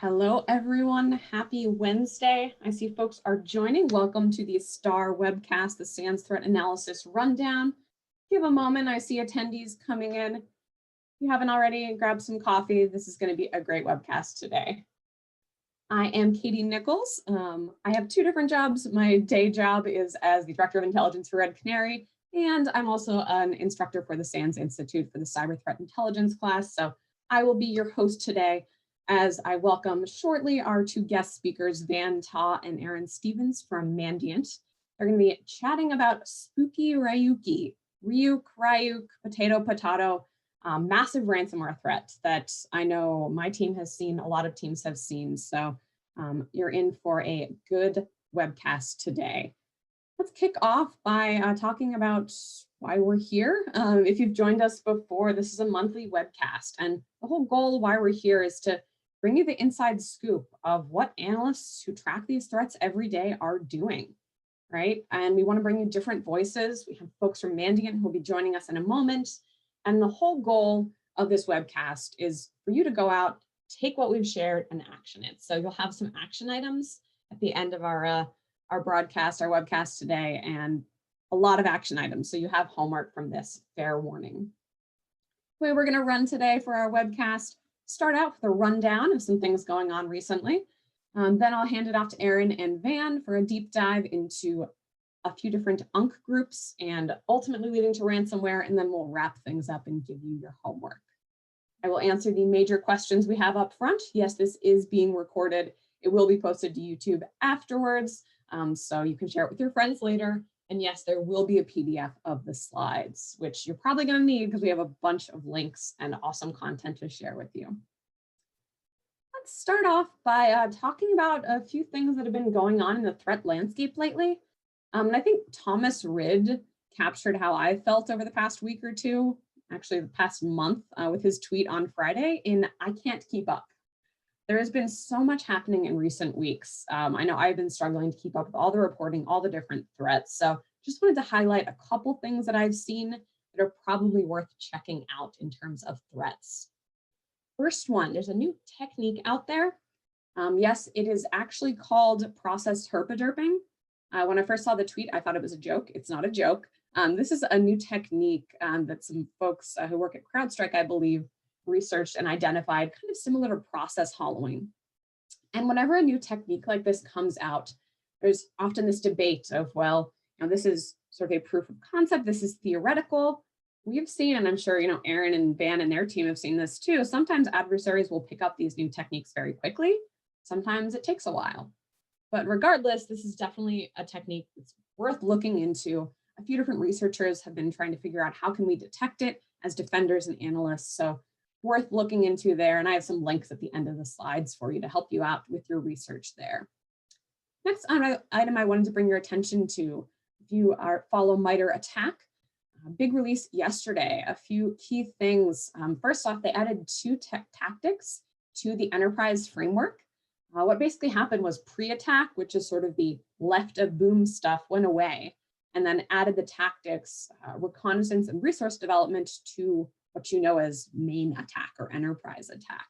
Hello, everyone. Happy Wednesday. I see folks are joining. Welcome to the STAR Webcast, the SANS Threat Analysis Rundown. Give a moment. I see attendees coming in. If you haven't already, grab some coffee. This is going to be a great webcast today. I am Katie Nichols. I have two different jobs. My day job is as the Director of Intelligence for Red Canary, and I'm also an instructor for the SANS Institute for the Cyber Threat Intelligence class. So I will be your host today, as I welcome shortly our two guest speakers, Van Ta and Aaron Stevens from Mandiant. They're going to be chatting about spooky RYUKy, Ryuk, potato, massive ransomware threat that I know my team has seen, a lot of teams have seen. So you're in for a good webcast today. Let's kick off by talking about why we're here. If you've joined us before, this is a monthly webcast, and the whole goal why we're here is to bring you the inside scoop of what analysts who track these threats every day are doing, right? And we want to bring you different voices. We have folks from Mandiant who will be joining us in a moment. And the whole goal of this webcast is for you to go out, take what we've shared and action it. So you'll have some action items at the end of our broadcast, our webcast today, and a lot of action items. So you have homework from this, fair warning. The way we're going to run today for our webcast, start out with a rundown of some things going on recently. Then I'll hand it off to Aaron and Van for a deep dive into a few different UNC groups and ultimately leading to ransomware, and then we'll wrap things up and give you your homework. I will answer the major questions we have up front. Yes, this is being recorded. It will be posted to YouTube afterwards, so you can share it with your friends later. And yes, there will be a PDF of the slides, which you're probably going to need because we have a bunch of links and awesome content to share with you. Let's start off by talking about a few things that have been going on in the threat landscape lately. And I think Thomas Rid captured how I felt over the past week or two, actually the past month, with his tweet on Friday in "I can't keep up." There has been so much happening in recent weeks. I know I've been struggling to keep up with all the reporting, all the different threats. So just wanted to highlight a couple things that I've seen that are probably worth checking out in terms of threats. First one, there's a new technique out there. Yes, it is actually called process herpaderping. When I first saw the tweet, I thought it was a joke. It's not a joke. This is a new technique that some folks who work at CrowdStrike, I believe, researched and identified, kind of similar to process hollowing. And whenever a new technique like this comes out, there's often this debate of, well, this is sort of a proof of concept, this is theoretical. We've seen, and I'm sure, Aaron and Van and their team have seen this too, sometimes adversaries will pick up these new techniques very quickly. Sometimes it takes a while. But regardless, this is definitely a technique that's worth looking into. A few different researchers have been trying to figure out how can we detect it as defenders and analysts. So worth looking into there. And I have some links at the end of the slides for you to help you out with your research there. Next item I wanted to bring your attention to, if you follow MITRE ATT&CK, big release yesterday, a few key things. First off, they added two tactics to the enterprise framework. What basically happened was pre-attack, which is sort of the left of boom stuff, went away, and then added the tactics, reconnaissance and resource development to what you know as main attack or enterprise attack.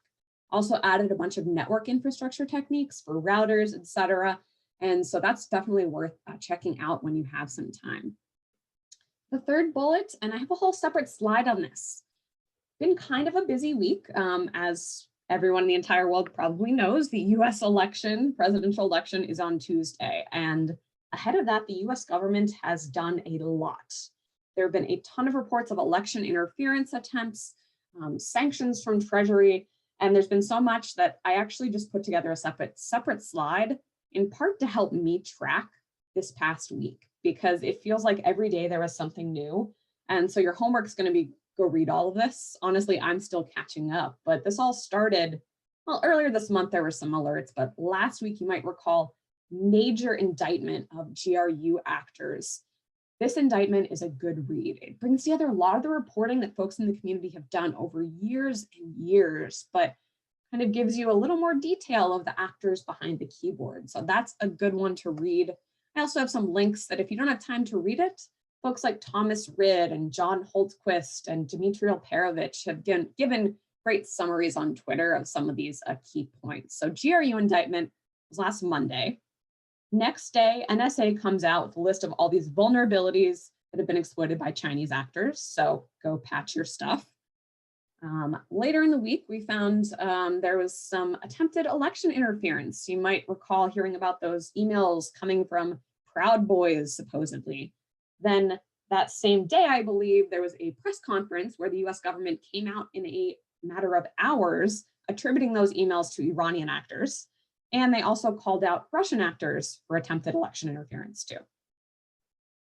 Also added a bunch of network infrastructure techniques for routers, etc. And so that's definitely worth checking out when you have some time. The third bullet, and I have a whole separate slide on this. Been kind of a busy week, as everyone in the entire world probably knows. The US election, presidential election, is on Tuesday. And ahead of that, the US government has done a lot. There have been a ton of reports of election interference attempts, sanctions from Treasury, and there's been so much that I actually just put together a separate slide, in part to help me track this past week, because it feels like every day there was something new. And so your homework is going to be go read all of this. Honestly, I'm still catching up, but this all started, well, earlier this month there were some alerts, but last week you might recall major indictment of GRU actors. This indictment is a good read. It brings together a lot of the reporting that folks in the community have done over years and years, but kind of gives you a little more detail of the actors behind the keyboard. So that's a good one to read. I also have some links that if you don't have time to read it, folks like Thomas Rid and John Holtquist and Dmitry Alperovich have given great summaries on Twitter of some of these key points. So GRU indictment was last Monday. Next day, NSA comes out with a list of all these vulnerabilities that have been exploited by Chinese actors. So go patch your stuff. Later in the week, we found there was some attempted election interference. You might recall hearing about those emails coming from Proud Boys, supposedly. Then that same day, I believe, there was a press conference where the US government came out in a matter of hours, attributing those emails to Iranian actors. And they also called out Russian actors for attempted election interference too.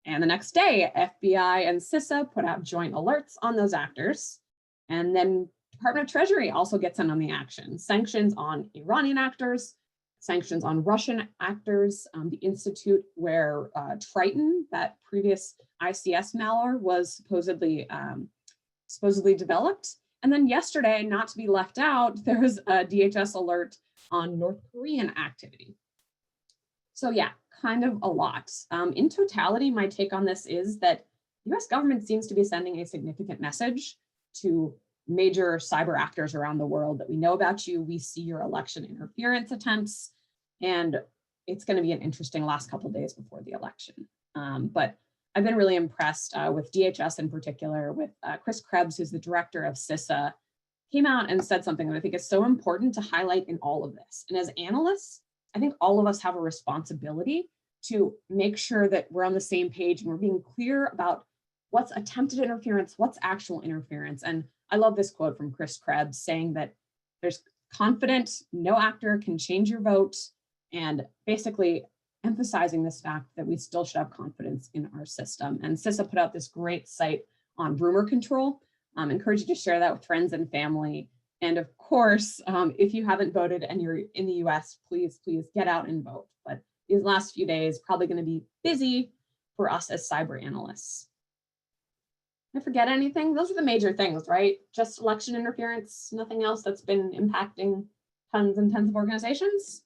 And the next day, FBI and CISA put out joint alerts on those actors. And then Department of Treasury also gets in on the action. Sanctions on Iranian actors, sanctions on Russian actors, the institute where Triton, that previous ICS malware, was supposedly developed. And then yesterday, not to be left out, there was a DHS alert on North Korean activity. So yeah, kind of a lot. In totality, my take on this is that the US government seems to be sending a significant message to major cyber actors around the world that we know about you, we see your election interference attempts, and it's going to be an interesting last couple of days before the election. But I've been really impressed with DHS in particular, with Chris Krebs, who's the director of CISA, came out and said something that I think is so important to highlight in all of this. And as analysts, I think all of us have a responsibility to make sure that we're on the same page and we're being clear about what's attempted interference, what's actual interference. And I love this quote from Chris Krebs saying that there's confident, no actor can change your vote, and basically emphasizing this fact that we still should have confidence in our system. And CISA put out this great site on rumor control. Encourage you to share that with friends and family. And of course, if you haven't voted and you're in the US, please get out and vote. But these last few days, probably going to be busy for us as cyber analysts. Did I forget anything? Those are the major things, right? Just election interference, nothing else that's been impacting tons and tons of organizations.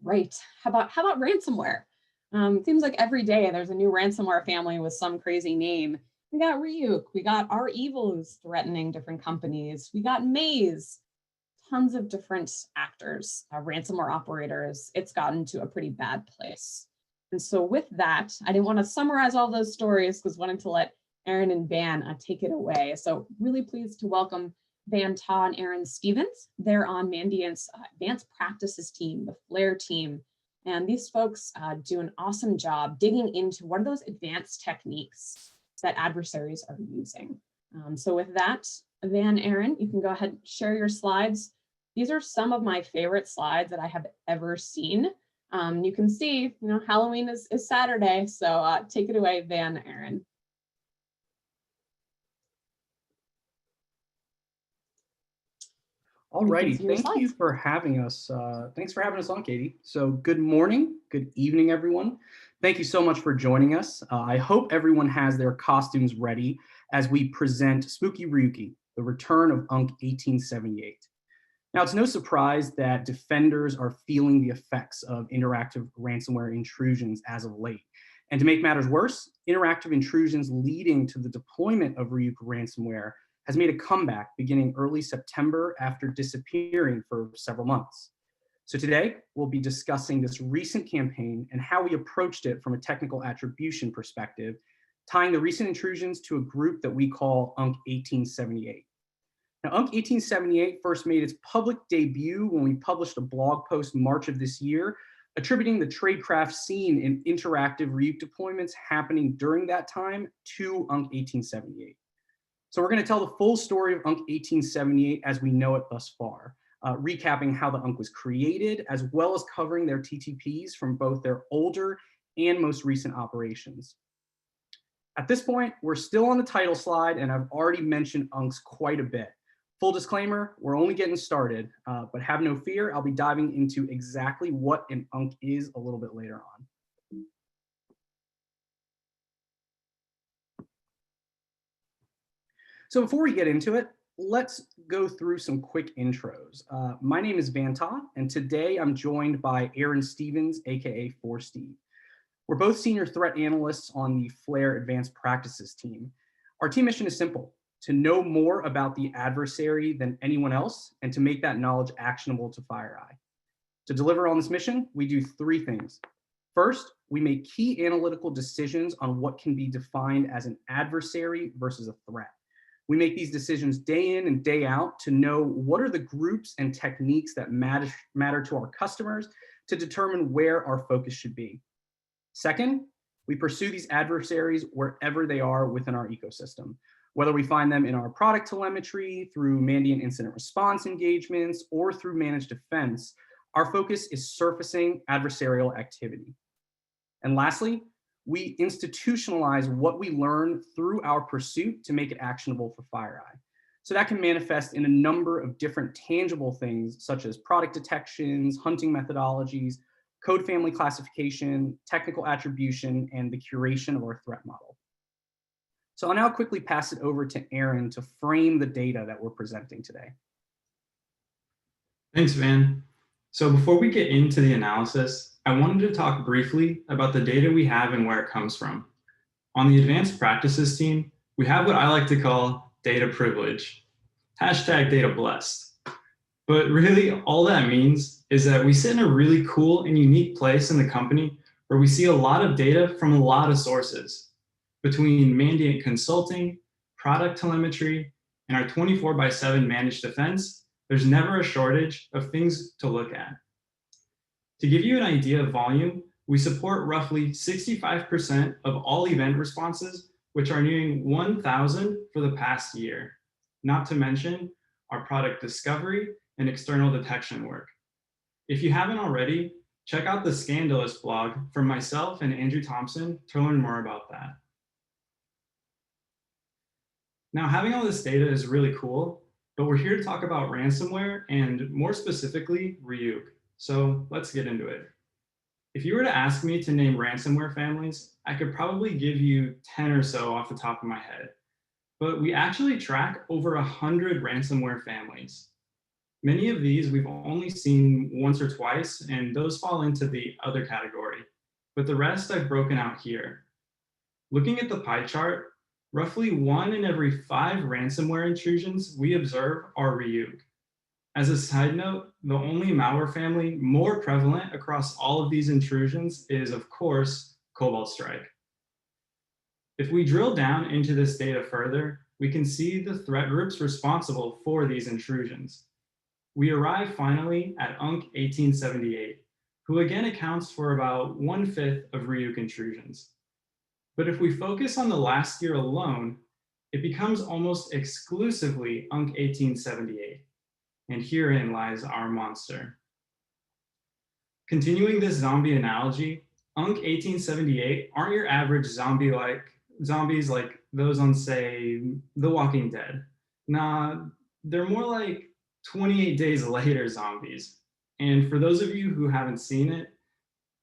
Right. How about ransomware? Seems like every day there's a new ransomware family with some crazy name. We got Ryuk, we got REvils threatening different companies. We got Maze, tons of different actors, ransomware operators. It's gotten to a pretty bad place. And so with that, I didn't want to summarize all those stories because wanted to let Aaron and Van take it away. So really pleased to welcome Van Ta and Aaron Stevens. They're on Mandiant's advanced practices team, the FLAIR team. And these folks do an awesome job digging into what are those advanced techniques that adversaries are using. So with that, Van, Aaron, you can go ahead and share your slides. These are some of my favorite slides that I have ever seen. You can see, Halloween is Saturday, so take it away, Van, Aaron. All righty, thank you for having us. Thanks for having us on, Katie. So good morning, good evening, everyone. Thank you so much for joining us. I hope everyone has their costumes ready as we present Spooky RYUKy, the return of UNC1878. Now, it's no surprise that defenders are feeling the effects of interactive ransomware intrusions as of late. And to make matters worse, interactive intrusions leading to the deployment of RYUKy ransomware has made a comeback beginning early September after disappearing for several months. So today, we'll be discussing this recent campaign and how we approached it from a technical attribution perspective, tying the recent intrusions to a group that we call UNC1878. Now, UNC1878 first made its public debut when we published a blog post in March of this year, attributing the tradecraft seen in interactive RYUKy deployments happening during that time to UNC1878. So we're going to tell the full story of UNC1878 as we know it thus far, recapping how the UNC was created, as well as covering their TTPs from both their older and most recent operations. At this point, we're still on the title slide, and I've already mentioned UNCs quite a bit. Full disclaimer, we're only getting started, but have no fear, I'll be diving into exactly what an UNC is a little bit later on. So before we get into it, let's go through some quick intros. My name is Van Ta, and today I'm joined by Aaron Stevens, aka 4Steve. We're both senior threat analysts on the FLAIR Advanced Practices team. Our team mission is simple: to know more about the adversary than anyone else, and to make that knowledge actionable to FireEye. To deliver on this mission, we do three things. First, we make key analytical decisions on what can be defined as an adversary versus a threat. We make these decisions day in and day out to know what are the groups and techniques that matter to our customers to determine where our focus should be. Second, we pursue these adversaries wherever they are within our ecosystem, whether we find them in our product telemetry, through Mandiant incident response engagements, or through managed defense. Our focus is surfacing adversarial activity. And lastly, we institutionalize what we learn through our pursuit to make it actionable for FireEye. So that can manifest in a number of different tangible things, such as product detections, hunting methodologies, code family classification, technical attribution, and the curation of our threat model. So I'll now quickly pass it over to Aaron to frame the data that we're presenting today. Thanks, Van. So before we get into the analysis, I wanted to talk briefly about the data we have and where it comes from. On the advanced practices team, we have what I like to call data privilege, hashtag data blessed. But really all that means is that we sit in a really cool and unique place in the company where we see a lot of data from a lot of sources. Between Mandiant consulting, product telemetry, and our 24/7 managed defense, there's never a shortage of things to look at. To give you an idea of volume, we support roughly 65% of all event responses, which are nearing 1,000 for the past year, not to mention our product discovery and external detection work. If you haven't already, check out the Scandalous blog from myself and Andrew Thompson to learn more about that. Now, having all this data is really cool, but we're here to talk about ransomware and more specifically, Ryuk. So let's get into it. If you were to ask me to name ransomware families, I could probably give you 10 or so off the top of my head, but we actually track over 100 ransomware families. Many of these we've only seen once or twice, and those fall into the other category, but the rest I've broken out here. Looking at the pie chart, roughly 1 in every 5 ransomware intrusions we observe are Ryuk. As a side note, the only malware family more prevalent across all of these intrusions is, of course, Cobalt Strike. If we drill down into this data further, we can see the threat groups responsible for these intrusions. We arrive finally at UNC1878, who again accounts for about 1/5 of Ryuk intrusions. But if we focus on the last year alone, it becomes almost exclusively UNC1878. And herein lies our monster. Continuing this zombie analogy, UNC1878 aren't your average zombies like those on, say, The Walking Dead. Nah, they're more like 28 Days Later zombies. And for those of you who haven't seen it,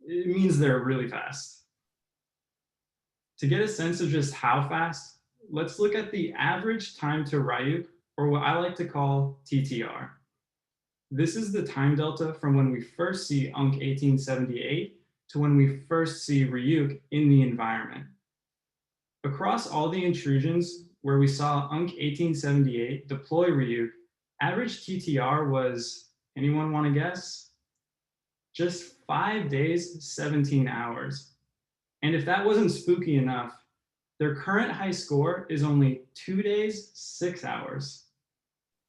it means they're really fast. To get a sense of just how fast, let's look at the average time to Ryuk, or what I like to call TTR. This is the time delta from when we first see UNC1878 to when we first see Ryuk in the environment. Across all the intrusions where we saw UNC1878 deploy Ryuk, average TTR was, anyone want to guess? Just 5 days, 17 hours. And if that wasn't spooky enough, their current high score is only 2 days, 6 hours.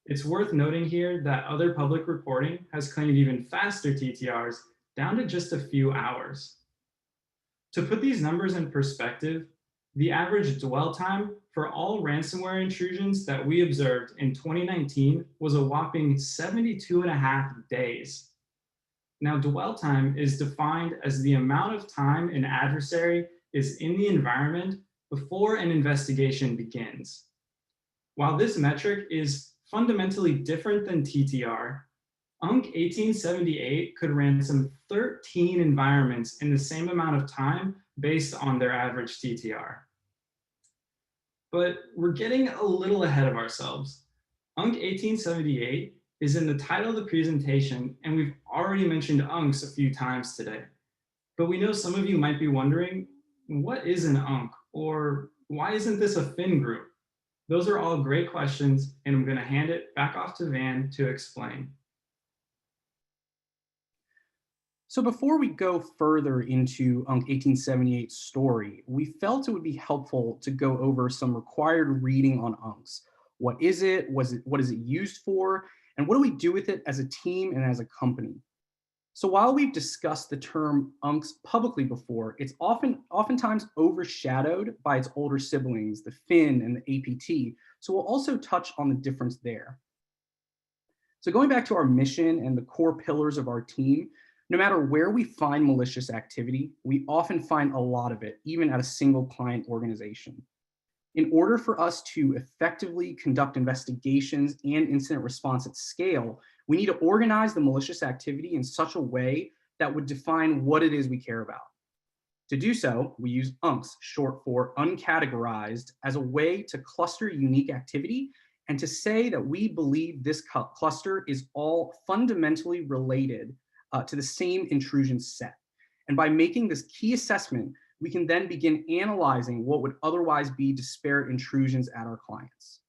It's worth noting here that other public reporting has claimed even faster TTRs down to just a few hours. To put these numbers in perspective, the average dwell time for all ransomware intrusions that we observed in 2019 was a whopping 72.5 days. Now, dwell time is defined as the amount of time an adversary is in the environment before an investigation begins. While this metric is fundamentally different than TTR, UNC1878 could ransom 13 environments in the same amount of time based on their average TTR. But we're getting a little ahead of ourselves. UNC1878 is in the title of the presentation, and we've already mentioned UNCs a few times today. But we know some of you might be wondering, what is an UNC, or why isn't this a fin group? Those are all great questions, and I'm going to hand it back off to Van to explain. So before we go further into UNC1878's story, we felt it would be helpful to go over some required reading on UNCs. What is it? What is it used for? And what do we do with it as a team and as a company? So while we've discussed the term UNCs publicly before, it's oftentimes overshadowed by its older siblings, the FIN and the APT. So we'll also touch on the difference there. So going back to our mission and the core pillars of our team, no matter where we find malicious activity, we often find a lot of it, even at a single client organization. In order for us to effectively conduct investigations and incident response at scale, we need to organize the malicious activity in such a way that would define what it is we care about. To do so, we use UNCs, short for uncategorized, as a way to cluster unique activity and to say that we believe this cluster is all fundamentally related to the same intrusion set. And by making this key assessment, we can then begin analyzing what would otherwise be disparate intrusions at our clients.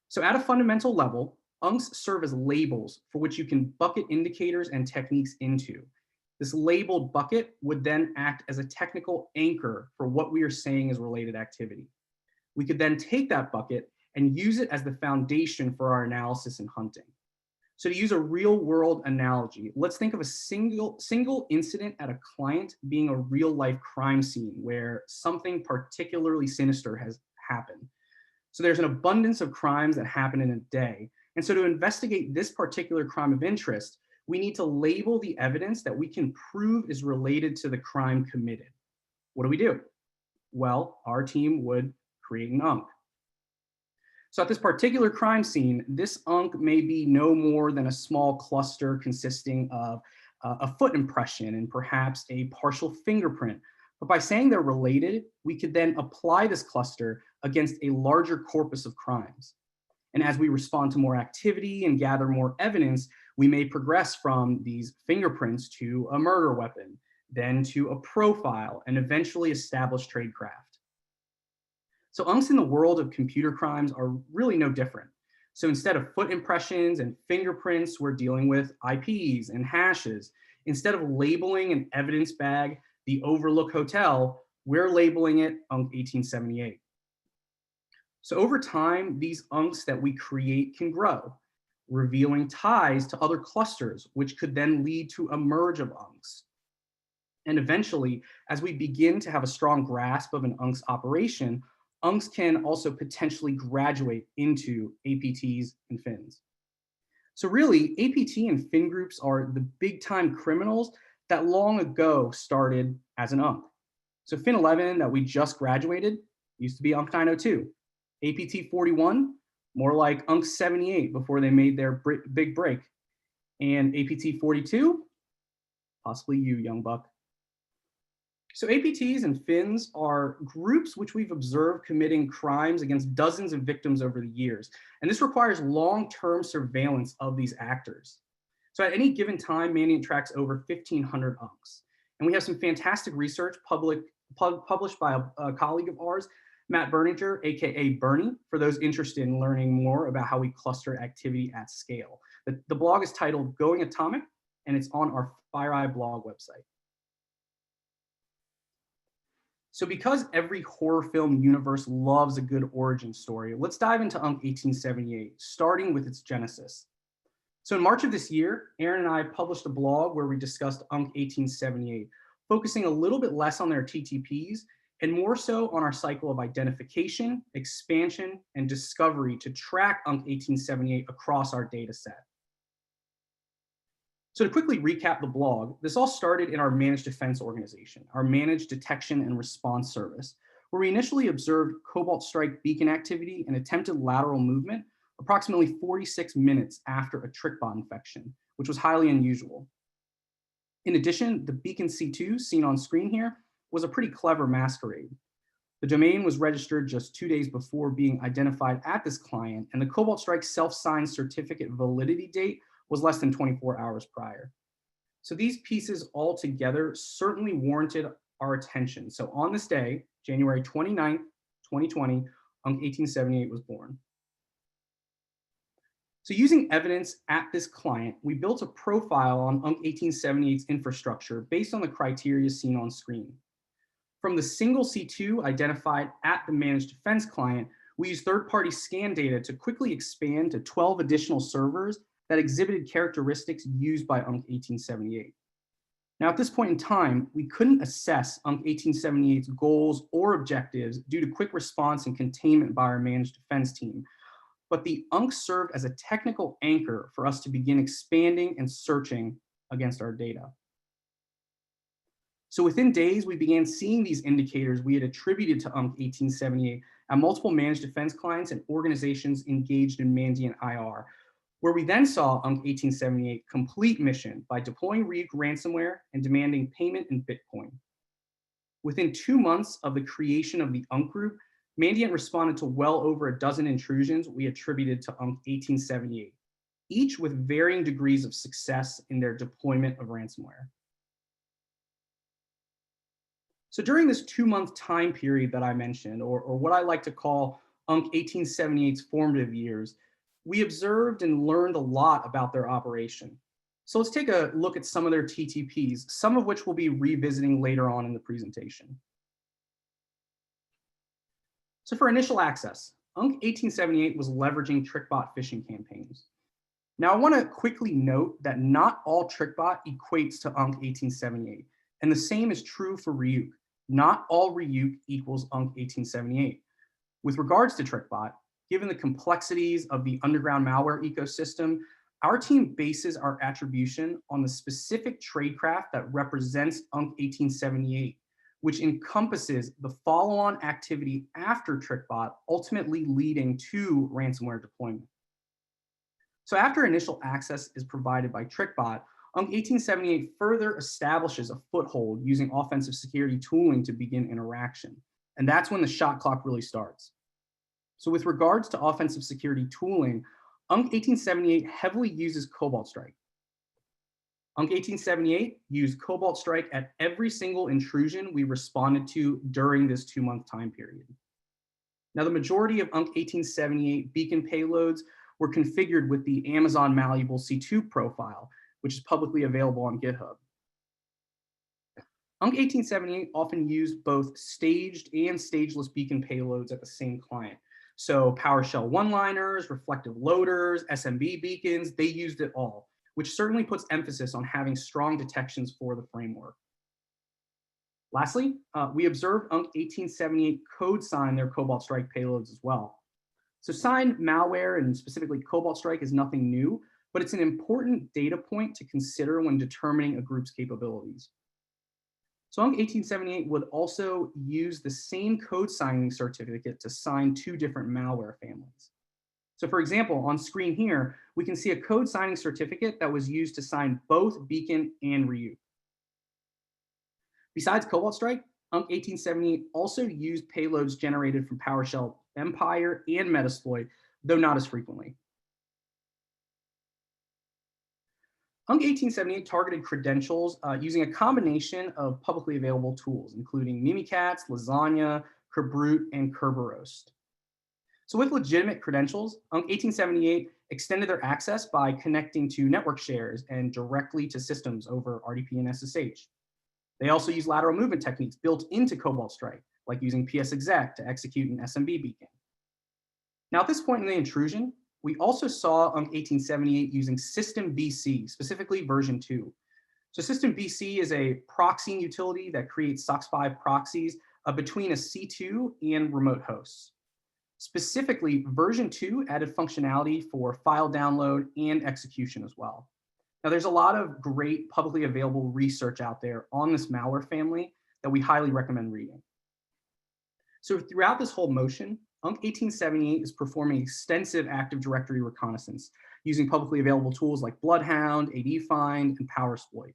So at a fundamental level, UNCs serve as labels for which you can bucket indicators and techniques into. This labeled bucket would then act as a technical anchor for what we are saying is related activity. We could then take that bucket and use it as the foundation for our analysis and hunting. So to use a real world analogy, let's think of a single incident at a client being a real life crime scene where something particularly sinister has happened. So there's an abundance of crimes that happen in a day. And so to investigate this particular crime of interest, we need to label the evidence that we can prove is related to the crime committed. What do? Well, our team would create an UNC. So at this particular crime scene, this UNC may be no more than a small cluster consisting of a foot impression and perhaps a partial fingerprint. But by saying they're related, we could then apply this cluster against a larger corpus of crimes. And as we respond to more activity and gather more evidence, we may progress from these fingerprints to a murder weapon, then to a profile, and eventually establish tradecraft. So UNCs in the world of computer crimes are really no different. So instead of foot impressions and fingerprints, we're dealing with IPs and hashes. Instead of labeling an evidence bag the Overlook Hotel, we're labeling it UNC1878. So over time, these UNCs that we create can grow, revealing ties to other clusters, which could then lead to a merge of UNCs. And eventually, as we begin to have a strong grasp of an UNC's operation, UNCs can also potentially graduate into APTs and FINs. So really, APT and FIN groups are the big time criminals that long ago started as an UNC. So FIN 11 that we just graduated used to be UNC 902. APT 41, more like UNC 78 before they made their big break. And APT 42, possibly you, young buck. So APTs and FINs are groups which we've observed committing crimes against dozens of victims over the years. And this requires long-term surveillance of these actors. So at any given time, Mandiant tracks over 1,500 UNCs. And we have some fantastic research published by a colleague of ours, Matt Berninger, AKA Bernie, for those interested in learning more about how we cluster activity at scale. The blog is titled Going Atomic, and it's on our FireEye blog website. So because every horror film universe loves a good origin story, let's dive into UNC1878, starting with its genesis. So in March of this year, Aaron and I published a blog where we discussed UNC1878, focusing a little bit less on their TTPs and more so on our cycle of identification, expansion, and discovery to track UNC1878 across our data set. So to quickly recap the blog, this all started in our managed defense organization, our managed detection and response service, where we initially observed Cobalt Strike beacon activity and attempted lateral movement approximately 46 minutes after a trick bot infection, which was highly unusual. In addition, the beacon C2 seen on screen here was a pretty clever masquerade. The domain was registered just 2 days before being identified at this client, and the Cobalt Strike self-signed certificate validity date was less than 24 hours prior. So these pieces all together certainly warranted our attention. So on this day, January 29th, 2020, UNC1878 was born. So using evidence at this client, we built a profile on UNC1878's infrastructure based on the criteria seen on screen. From the single C2 identified at the managed defense client, we used third-party scan data to quickly expand to 12 additional servers that exhibited characteristics used by UNC1878. Now, at this point in time, we couldn't assess UNC1878's goals or objectives due to quick response and containment by our managed defense team, but the UNC served as a technical anchor for us to begin expanding and searching against our data. So within days, we began seeing these indicators we had attributed to UNC1878 at multiple managed defense clients and organizations engaged in Mandiant IR, where we then saw UNC1878 complete mission by deploying Ryuk ransomware and demanding payment in Bitcoin. Within 2 months of the creation of the UNC group, Mandiant responded to well over a dozen intrusions we attributed to UNC1878, each with varying degrees of success in their deployment of ransomware. So during this 2-month time period that I mentioned, or what I like to call UNC1878's formative years, we observed and learned a lot about their operation. So let's take a look at some of their TTPs, some of which we'll be revisiting later on in the presentation. So for initial access, UNC1878 was leveraging TrickBot phishing campaigns. Now I want to quickly note that not all TrickBot equates to UNC1878, and the same is true for Ryuk. Not all Ryuk equals UNC1878. With regards to TrickBot, given the complexities of the underground malware ecosystem, our team bases our attribution on the specific tradecraft that represents UNC1878, which encompasses the follow-on activity after TrickBot, ultimately leading to ransomware deployment. So after initial access is provided by TrickBot, UNC1878 further establishes a foothold using offensive security tooling to begin interaction. And that's when the shot clock really starts. So with regards to offensive security tooling, UNC1878 heavily uses Cobalt Strike. UNC1878 used Cobalt Strike at every single intrusion we responded to during this 2-month time period. Now, the majority of UNC1878 beacon payloads were configured with the Amazon Malleable C2 profile, which is publicly available on GitHub. UNC1878 often used both staged and stageless beacon payloads at the same client. So PowerShell one-liners, reflective loaders, SMB beacons, they used it all, which certainly puts emphasis on having strong detections for the framework. Lastly, we observed UNC1878 code sign their Cobalt Strike payloads as well. So signed malware and specifically Cobalt Strike is nothing new, but it's an important data point to consider when determining a group's capabilities. So UNC1878 would also use the same code signing certificate to sign 2 different malware families. So for example, on screen here, we can see a code signing certificate that was used to sign both Beacon and Ryuk. Besides Cobalt Strike, UNC1878 also used payloads generated from PowerShell Empire and Metasploit, though not as frequently. UNC1878 targeted credentials using a combination of publicly available tools, including Mimikatz, Lasagna, Kerbrute, and Kerberoast. So with legitimate credentials, UNC1878 extended their access by connecting to network shares and directly to systems over RDP and SSH. They also use lateral movement techniques built into Cobalt Strike, like using PSExec to execute an SMB beacon. Now at this point in the intrusion, we also saw UNC1878 using System BC, specifically version 2. So System BC is a proxying utility that creates SOC 5 proxies between a C2 and remote hosts. Specifically, version 2 added functionality for file download and execution as well. Now, there's a lot of great publicly available research out there on this malware family that we highly recommend reading. So throughout this whole motion, UNC1878 is performing extensive Active Directory reconnaissance using publicly available tools like Bloodhound, ADFind, and PowerSploit.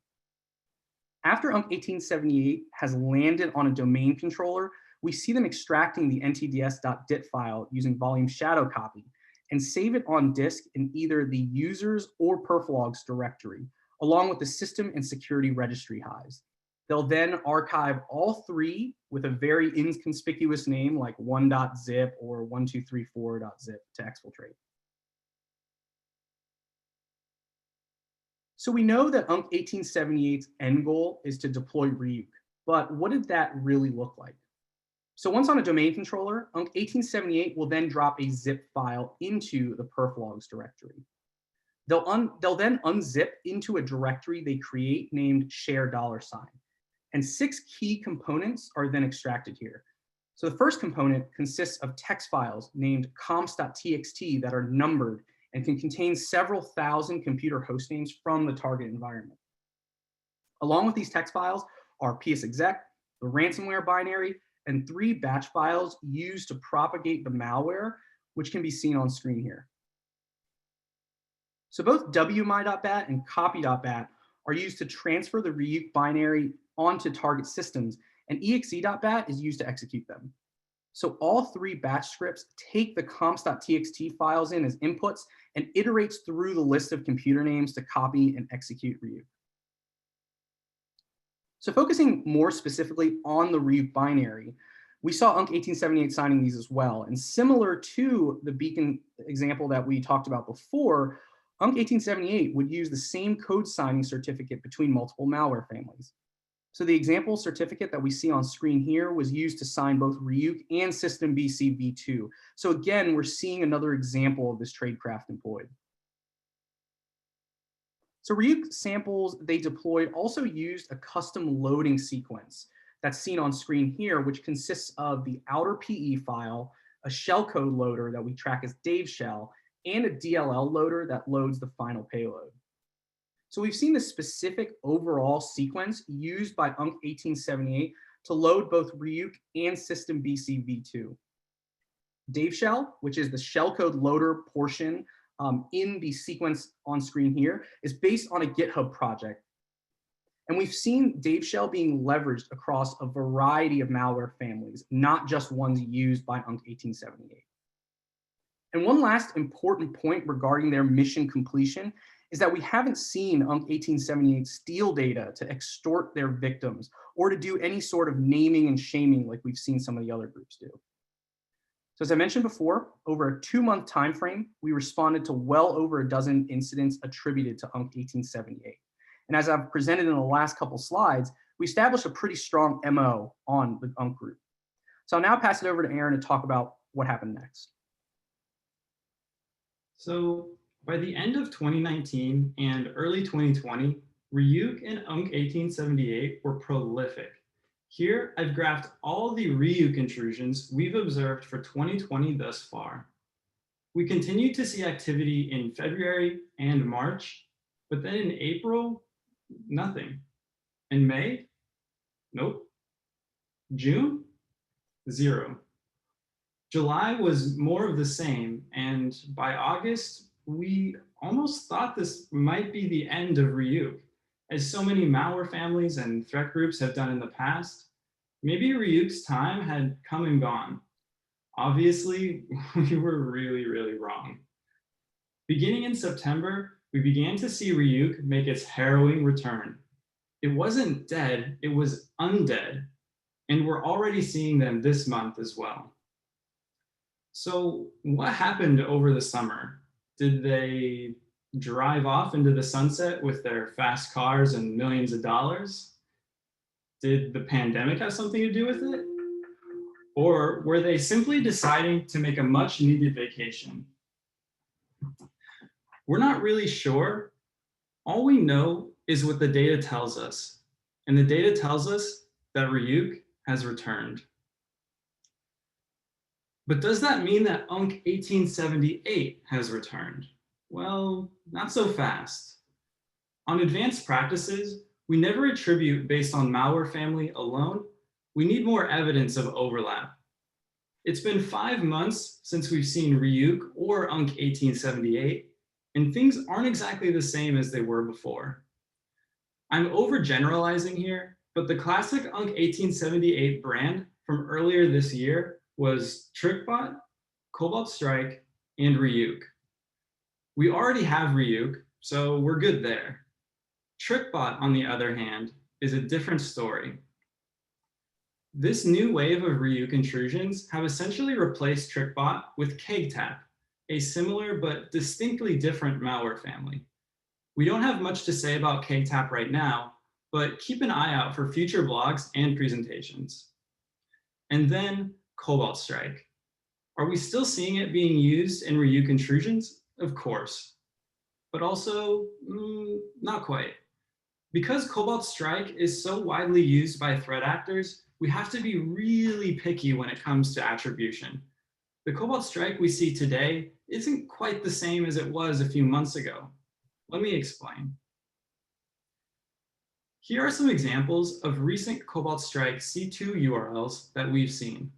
After UNC1878 has landed on a domain controller, we see them extracting the ntds.dit file using volume shadow copy and save it on disk in either the users or perflogs directory, along with the system and security registry hives. They'll then archive all 3 with a very inconspicuous name like 1.zip or 1234.zip to exfiltrate. So we know that UNC1878's end goal is to deploy Ryuk, but what did that really look like? So once on a domain controller, UNC1878 will then drop a zip file into the perflogs directory. They'll then unzip into a directory they create named share $. And 6 key components are then extracted here. So the first component consists of text files named comps.txt that are numbered and can contain several thousand computer host names from the target environment. Along with these text files are psexec, the ransomware binary, and 3 batch files used to propagate the malware, which can be seen on screen here. So both wmy.bat and copy.bat are used to transfer the Ryuk binary onto target systems, and exe.bat is used to execute them. So all 3 batch scripts take the comps.txt files in as inputs and iterates through the list of computer names to copy and execute Ryuk. So focusing more specifically on the Ryuk binary, we saw UNC1878 signing these as well. And similar to the beacon example that we talked about before, UNC1878 would use the same code signing certificate between multiple malware families. So the example certificate that we see on screen here was used to sign both Ryuk and System BC v2. So again, we're seeing another example of this tradecraft employed. So Ryuk samples they deployed also used a custom loading sequence that's seen on screen here, which consists of the outer PE file, a shellcode loader that we track as Dave shell, and a DLL loader that loads the final payload. So we've seen the specific overall sequence used by UNC1878 to load both Ryuk and System BC v2. Dave shell, which is the shellcode loader portion in the sequence on screen here, is based on a GitHub project. And we've seen Dave shell being leveraged across a variety of malware families, not just ones used by UNC1878. And one last important point regarding their mission completion is that we haven't seen UNC1878 steal data to extort their victims or to do any sort of naming and shaming like we've seen some of the other groups do. So as I mentioned before, over a 2-month time frame, we responded to well over a dozen incidents attributed to UNC1878. And as I've presented in the last couple slides, we established a pretty strong MO on the UNC group. So I'll now pass it over to Aaron to talk about what happened next. So by the end of 2019 and early 2020, Ryuk and UNC1878 were prolific. Here, I've graphed all the Ryuk intrusions we've observed for 2020 thus far. We continued to see activity in February and March, but then in April, nothing. In May, nope. June, 0. July was more of the same, and by August, we almost thought this might be the end of Ryuk. As so many malware families and threat groups have done in the past, maybe Ryuk's time had come and gone. Obviously, we were really wrong. Beginning in September, we began to see Ryuk make its harrowing return. It wasn't dead, it was undead, and we're already seeing them this month as well. So what happened over the summer? Did they drive off into the sunset with their fast cars and millions of dollars? Did the pandemic have something to do with it? Or were they simply deciding to make a much needed vacation? We're not really sure. All we know is what the data tells us. And the data tells us that Ryuk has returned. But does that mean that UNC1878 has returned? Well, not so fast. On advanced practices, we never attribute based on malware family alone. We need more evidence of overlap. It's been 5 months since we've seen Ryuk or UNC1878, and things aren't exactly the same as they were before. I'm overgeneralizing here, but the classic UNC1878 brand from earlier this year was TrickBot, Cobalt Strike, and Ryuk. We already have Ryuk, so we're good there. TrickBot, on the other hand, is a different story. This new wave of Ryuk intrusions have essentially replaced TrickBot with KegTap, a similar but distinctly different malware family. We don't have much to say about KegTap right now, but keep an eye out for future blogs and presentations. And then Cobalt Strike. Are we still seeing it being used in Ryuk intrusions? Of course, but also not quite. Because Cobalt Strike is so widely used by threat actors, we have to be really picky when it comes to attribution. The Cobalt Strike we see today isn't quite the same as it was a few months ago. Let me explain. Here are some examples of recent Cobalt Strike C2 URLs that we've seen.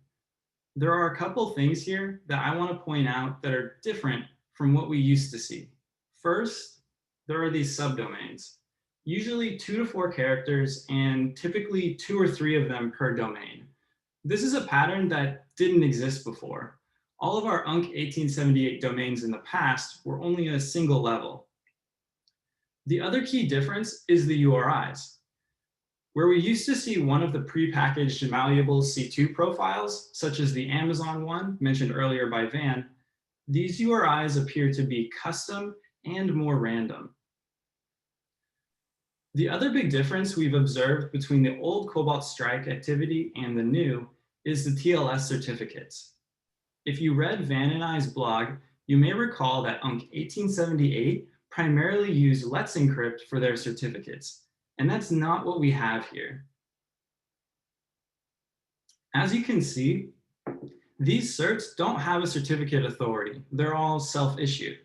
There are a couple things here that I want to point out that are different from what we used to see. First, there are these subdomains, usually 2 to 4 characters and typically 2 or 3 of them per domain. This is a pattern that didn't exist before. All of our UNC1878 domains in the past were only a single level. The other key difference is the URIs. Where we used to see one of the prepackaged malleable C2 profiles, such as the Amazon one mentioned earlier by Van, these URIs appear to be custom and more random. The other big difference we've observed between the old Cobalt Strike activity and the new is the TLS certificates. If you read Van and I's blog, you may recall that UNC1878 primarily used Let's Encrypt for their certificates. And that's not what we have here. As you can see, these certs don't have a certificate authority. They're all self-issued.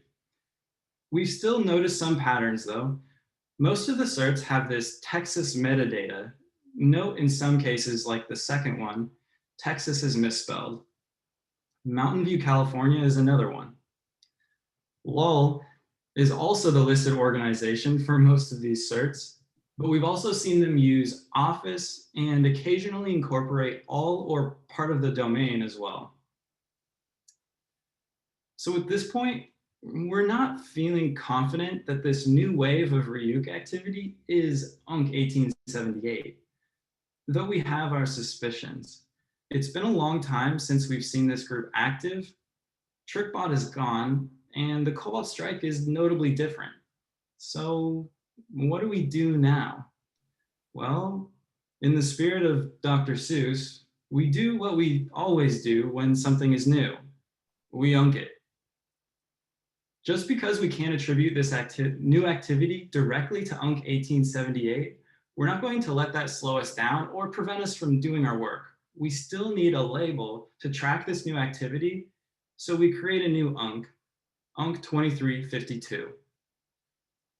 We've still noticed some patterns though. Most of the certs have this Texas metadata. Note in some cases, like the second one, Texas is misspelled. Mountain View, California is another one. LOL is also the listed organization for most of these certs. But we've also seen them use Office and occasionally incorporate all or part of the domain as well. So at this point, we're not feeling confident that this new wave of Ryuk activity is UNC1878, though we have our suspicions. It's been a long time since we've seen this group active. TrickBot is gone, and the Cobalt Strike is notably different. So what do we do now? Well, in the spirit of Dr. Seuss, we do what we always do when something is new. We UNC it. Just because we can't attribute this new activity directly to UNC1878, we're not going to let that slow us down or prevent us from doing our work. We still need a label to track this new activity, so we create a new UNC, UNC2352.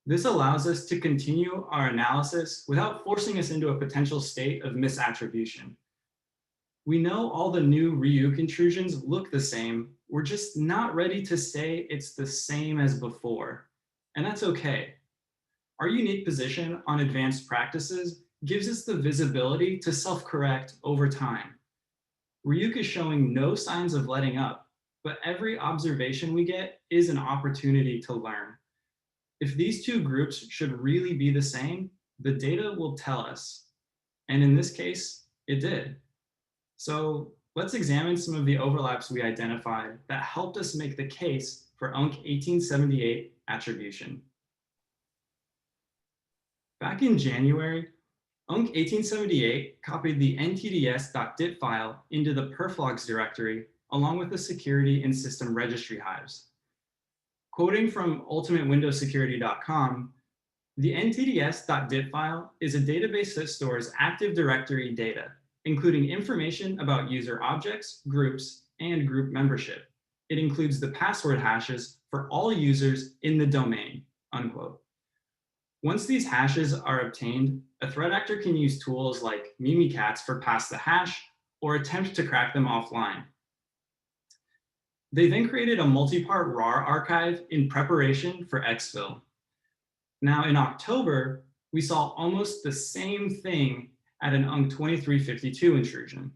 This allows us to continue our analysis without forcing us into a potential state of misattribution. We know all the new Ryuk intrusions look the same. We're just not ready to say it's the same as before, and that's okay. Our unique position on advanced practices gives us the visibility to self-correct over time. Ryuk is showing no signs of letting up, but every observation we get is an opportunity to learn. If these two groups should really be the same, the data will tell us. And in this case, it did. So let's examine some of the overlaps we identified that helped us make the case for UNC1878 attribution. Back in January, UNC1878 copied the ntds.dit file into the perflogs directory along with the security and system registry hives. Quoting from ultimatewindowsecurity.com, the ntds.dit file is a database that stores Active Directory data, including information about user objects, groups, and group membership. It includes the password hashes for all users in the domain, unquote. Once these hashes are obtained, a threat actor can use tools like Mimikatz for pass the hash or attempt to crack them offline. They then created a multi-part RAR archive in preparation for exfil. Now in October, we saw almost the same thing at an UNC2352 intrusion.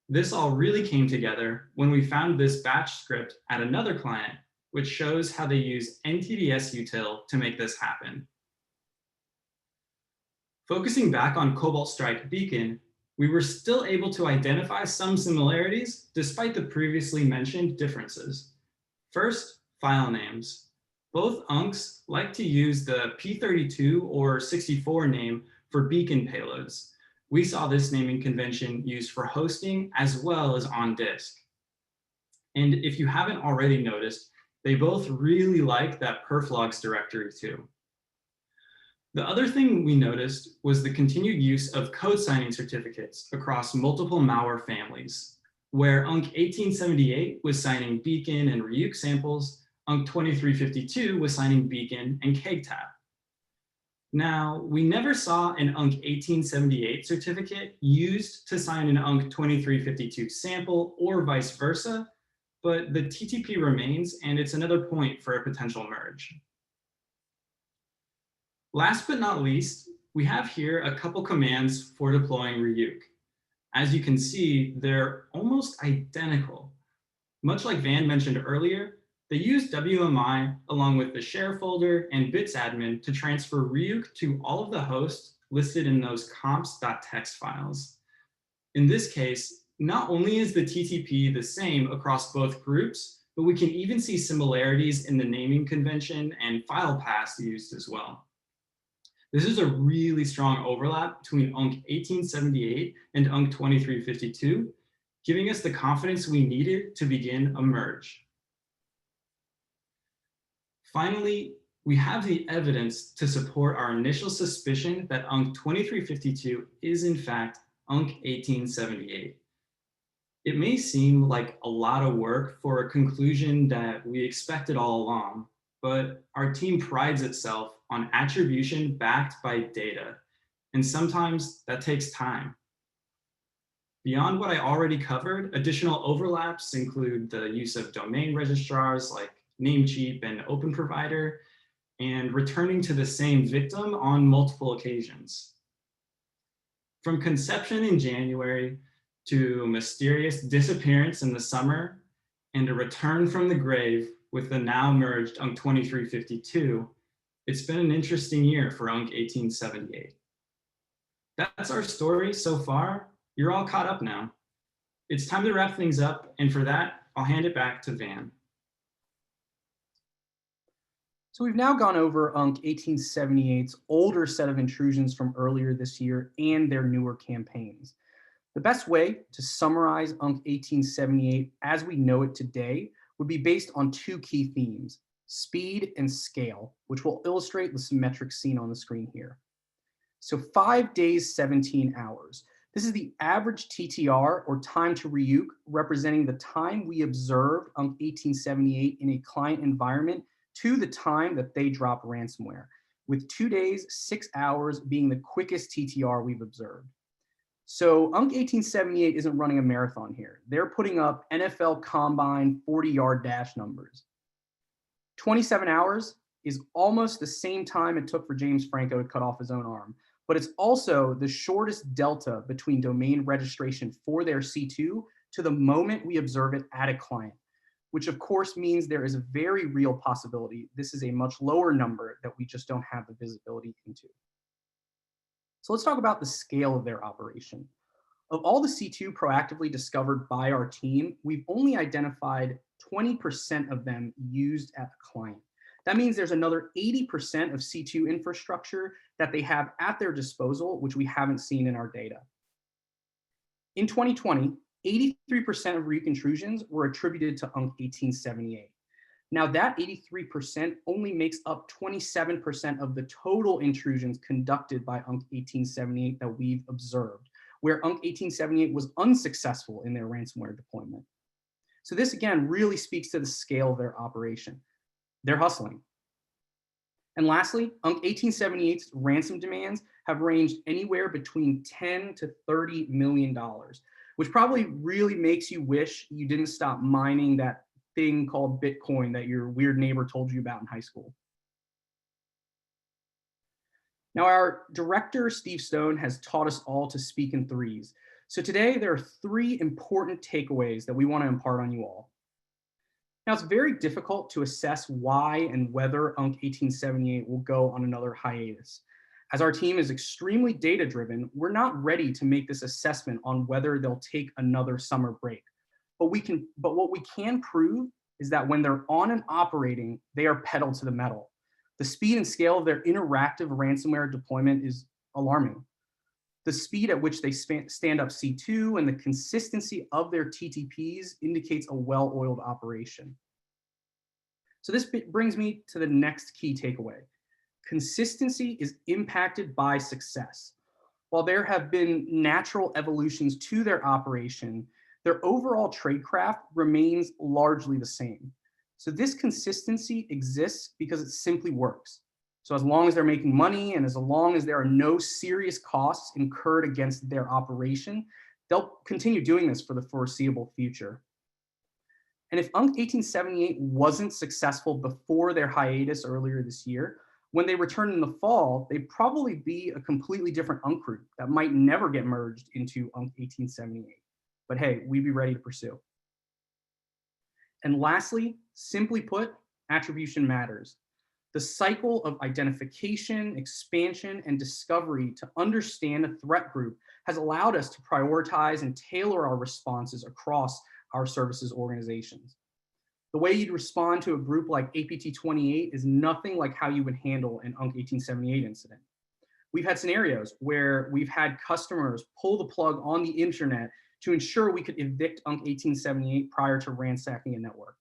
This all really came together when we found this batch script at another client, which shows how they use ntdsutil to make this happen. Focusing back on Cobalt Strike Beacon, we were still able to identify some similarities despite the previously mentioned differences. First, file names. Both UNCs like to use the P32 or 64 name for beacon payloads. We saw this naming convention used for hosting as well as on disk. And if you haven't already noticed, they both really like that perflogs directory too. The other thing we noticed was the continued use of code signing certificates across multiple malware families, where UNC1878 was signing beacon and Ryuk samples, UNC2352 was signing beacon and KegTap. Now, we never saw an UNC1878 certificate used to sign an UNC2352 sample or vice versa, but the TTP remains, and it's another point for a potential merge. Last but not least, we have here a couple commands for deploying Ryuk. As you can see, they're almost identical. Much like Van mentioned earlier, they use WMI along with the share folder and bitsadmin to transfer Ryuk to all of the hosts listed in those comps.txt files. In this case, not only is the TTP the same across both groups, but we can even see similarities in the naming convention and file paths used as well. This is a really strong overlap between UNC1878 and UNC2352, giving us the confidence we needed to begin a merge. Finally, we have the evidence to support our initial suspicion that UNC2352 is in fact UNC1878. It may seem like a lot of work for a conclusion that we expected all along, but our team prides itself on attribution backed by data, and sometimes that takes time. Beyond what I already covered, additional overlaps include the use of domain registrars like Namecheap and OpenProvider, and returning to the same victim on multiple occasions. From conception in January to mysterious disappearance in the summer and a return from the grave with the now merged UNC2352, it's been an interesting year for UNC1878. That's our story so far. You're all caught up now. It's time to wrap things up, and for that, I'll hand it back to Van. So we've now gone over UNC1878's older set of intrusions from earlier this year and their newer campaigns. The best way to summarize UNC1878 as we know it today would be based on two key themes: speed and scale, which will illustrate the symmetric scene on the screen here. So 5 days, 17 hours. This is the average TTR, or time to Ryuk, representing the time we observed UNC1878 in a client environment to the time that they drop ransomware, with 2 days, 6 hours being the quickest TTR we've observed. So UNC1878 isn't running a marathon here. They're putting up NFL Combine 40-yard dash numbers. 27 hours is almost the same time it took for James Franco to cut off his own arm, but it's also the shortest delta between domain registration for their C2 to the moment we observe it at a client, which of course means there is a very real possibility this is a much lower number that we just don't have the visibility into. So let's talk about the scale of their operation. Of all the C2 proactively discovered by our team, we've only identified 20% of them used at the client. That means there's another 80% of C2 infrastructure that they have at their disposal, which we haven't seen in our data. In 2020, 83% of Ryuk intrusions were attributed to UNC1878. Now that 83% only makes up 27% of the total intrusions conducted by UNC1878 that we've observed, where UNC1878 was unsuccessful in their ransomware deployment. So this again really speaks to the scale of their operation. They're hustling. And lastly, UNC1878's ransom demands have ranged anywhere between $10 to $30 million, which probably really makes you wish you didn't stop mining that thing called Bitcoin that your weird neighbor told you about in high school. Now, our director, Steve Stone, has taught us all to speak in threes. So today, there are 3 important takeaways that we want to impart on you all. Now, it's very difficult to assess why and whether UNC1878 will go on another hiatus, As our team is extremely data-driven, we're not ready to make this assessment on whether they'll take another summer break. But what we can prove is that when they're on and operating, they are pedal to the metal. The speed and scale of their interactive ransomware deployment is alarming. The speed at which they stand up C2 and the consistency of their TTPs indicates a well-oiled operation. So this brings me to the next key takeaway. Consistency is impacted by success. While there have been natural evolutions to their operation, their overall tradecraft remains largely the same. So this consistency exists because it simply works. So as long as they're making money and as long as there are no serious costs incurred against their operation, they'll continue doing this for the foreseeable future. And if UNC1878 wasn't successful before their hiatus earlier this year, when they return in the fall, they'd probably be a completely different UNC group that might never get merged into UNC1878. But hey, we'd be ready to pursue. And lastly, simply put, attribution matters. The cycle of identification, expansion, and discovery to understand a threat group has allowed us to prioritize and tailor our responses across our services organizations. The way you'd respond to a group like APT28 is nothing like how you would handle an UNC1878 incident. We've had scenarios where we've had customers pull the plug on the internet to ensure we could evict UNC1878 prior to ransacking a network.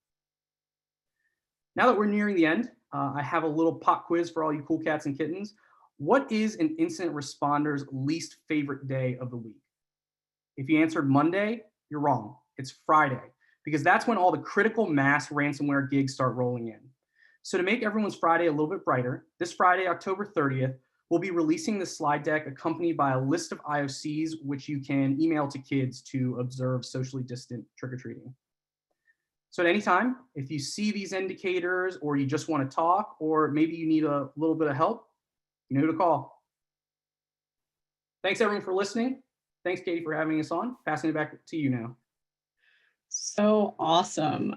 Now that we're nearing the end, I have a little pop quiz for all you cool cats and kittens. What is an incident responder's least favorite day of the week? If you answered Monday, you're wrong. It's Friday, because that's when all the critical mass ransomware gigs start rolling in. So to make everyone's Friday a little bit brighter, this Friday, October 30th, we'll be releasing the slide deck accompanied by a list of IOCs, which you can email to kids to observe socially distant trick-or-treating. So at any time, if you see these indicators or you just want to talk, or maybe you need a little bit of help, you know who to call. Thanks everyone for listening. Thanks, Katie, for having us on. Passing it back to you now. So awesome.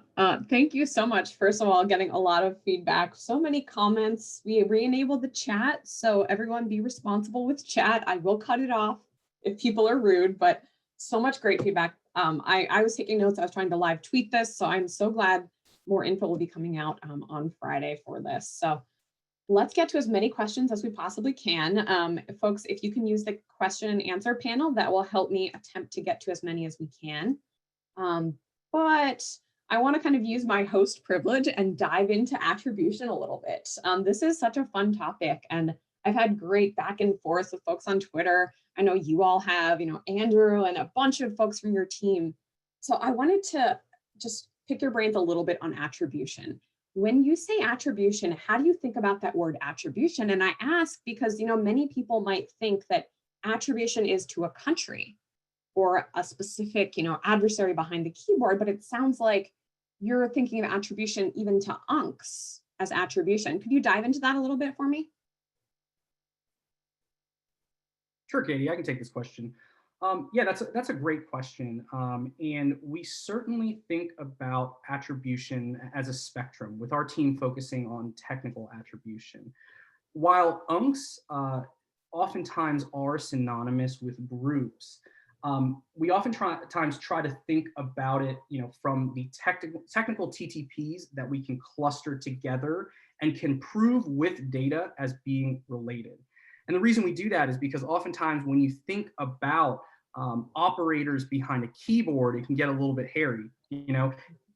Thank you so much. First of all, getting a lot of feedback, so many comments. We re-enabled the chat, so everyone be responsible with chat. I will cut it off if people are rude, but so much great feedback. I was taking notes. I was trying to live tweet this, so I'm so glad more info will be coming out on Friday for this. So let's get to as many questions as we possibly can. Folks, if you can use the question and answer panel, that will help me attempt to get to as many as we can. But I want to kind of use my host privilege and dive into attribution a little bit. This is such a fun topic, and I've had great back and forth with folks on Twitter. I know you all have, Andrew and a bunch of folks from your team. So I wanted to just pick your brains a little bit on attribution. When you say attribution, how do you think about that word attribution? And I ask because, many people might think that attribution is to a country or a specific, adversary behind the keyboard, but it sounds like you're thinking of attribution even to UNCs as attribution. Could you dive into that a little bit for me? Sure, Katie, I can take this question. Yeah, that's a great question. And we certainly think about attribution as a spectrum, with our team focusing on technical attribution. While UNCs oftentimes are synonymous with groups, we oftentimes try to think about it, from the technical TTPs that we can cluster together and can prove with data as being related. And the reason we do that is because oftentimes when you think about operators behind a keyboard, it can get a little bit hairy.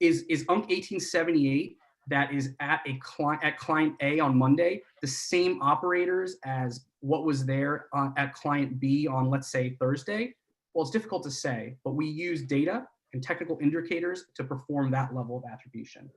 Is UNC1878 that is at client A on Monday the same operators as what was there at client B on, let's say, Thursday? Well, it's difficult to say, but we use data and technical indicators to perform that level of attribution.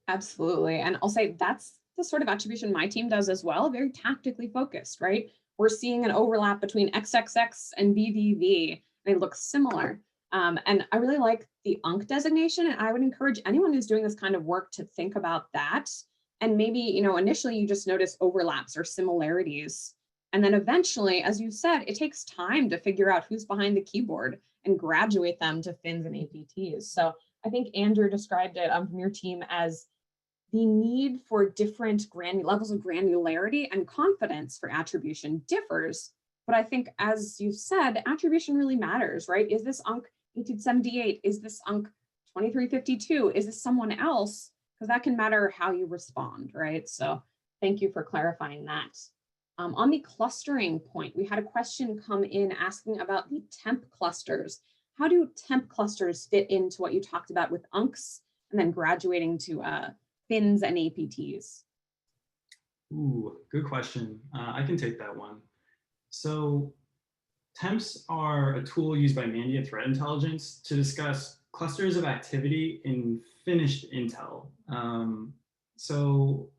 Absolutely. And I'll say that's the sort of attribution my team does as well, very tactically focused, right? We're seeing an overlap between XXX and VVV. They look similar. And I really like the UNC designation. And I would encourage anyone who's doing this kind of work to think about that. And maybe, initially you just notice overlaps or similarities. And then eventually, as you said, it takes time to figure out who's behind the keyboard and graduate them to FINs and APTs. So I think Andrew described it from your team as the need for different levels of granularity and confidence for attribution differs. But I think, as you said, attribution really matters, right? Is this UNC1878? Is this UNC2352? Is this someone else? Because that can matter how you respond, right? So thank you for clarifying that. On the clustering point, we had a question come in asking about the temp clusters. How do temp clusters fit into what you talked about with UNCs and then graduating to FINs and APTs? Ooh, good question. I can take that one. So temps are a tool used by Mandiant threat intelligence to discuss clusters of activity in finished intel. So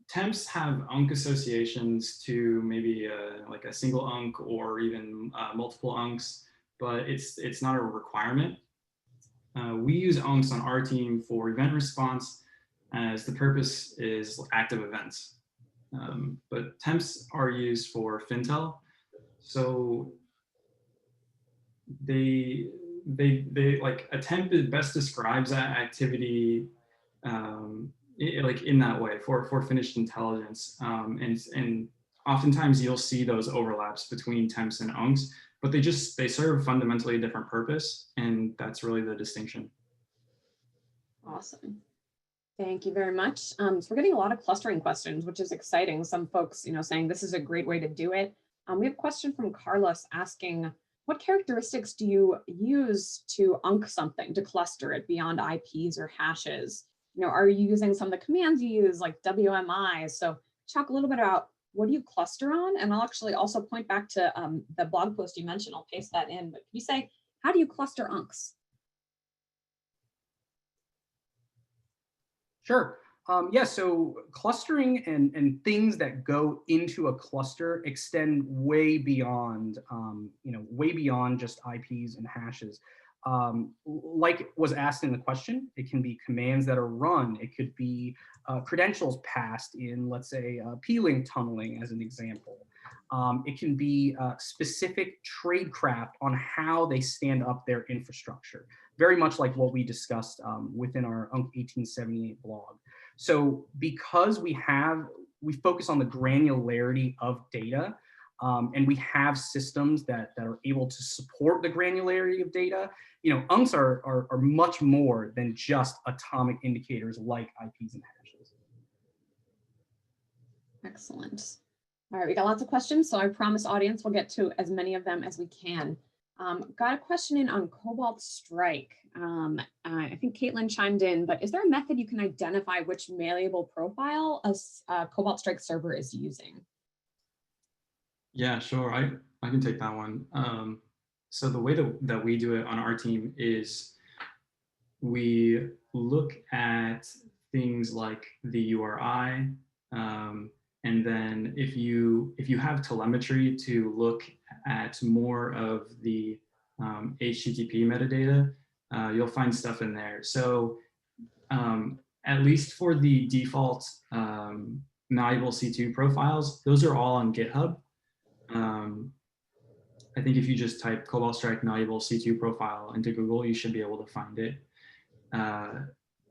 temps have UNC associations to maybe like a single UNC or even multiple UNCs, but it's not a requirement. We use UNCs on our team for event response, as the purpose is active events. But temps are used for FinTel. So they like a temp best describes that activity like in that way for finished intelligence. And oftentimes you'll see those overlaps between temps and UNCs, but they serve fundamentally a different purpose, and that's really the distinction. Awesome. Thank you very much. So we're getting a lot of clustering questions, which is exciting. Some folks, saying this is a great way to do it. We have a question from Carlos asking, what characteristics do you use to UNC something, to cluster it beyond IPs or hashes? Are you using some of the commands you use, like WMI? So talk a little bit about what do you cluster on? And I'll actually also point back to the blog post you mentioned. I'll paste that in. But can you say, how do you cluster UNCs? Sure. Yeah, so clustering and things that go into a cluster extend way beyond, way beyond just IPs and hashes. Like was asked in the question, it can be commands that are run. It could be credentials passed in, let's say, peeling tunneling as an example. It can be specific tradecraft on how they stand up their infrastructure, very much like what we discussed within our UNC1878 blog. So because we focus on the granularity of data, and we have systems that are able to support the granularity of data, UNCs are much more than just atomic indicators like IPs and hashes. Excellent. All right, we got lots of questions, so I promise audience we'll get to as many of them as we can. Got a question in on Cobalt Strike. I think Caitlin chimed in, but is there a method you can identify which malleable profile a Cobalt Strike server is using? Yeah, sure. I can take that one. So the way that we do it on our team is we look at things like the URI, and then if you have telemetry to look at more of the HTTP metadata, you'll find stuff in there. So at least for the default malleable C2 profiles, those are all on GitHub. I think if you just type Cobalt Strike malleable C2 profile into Google, you should be able to find it.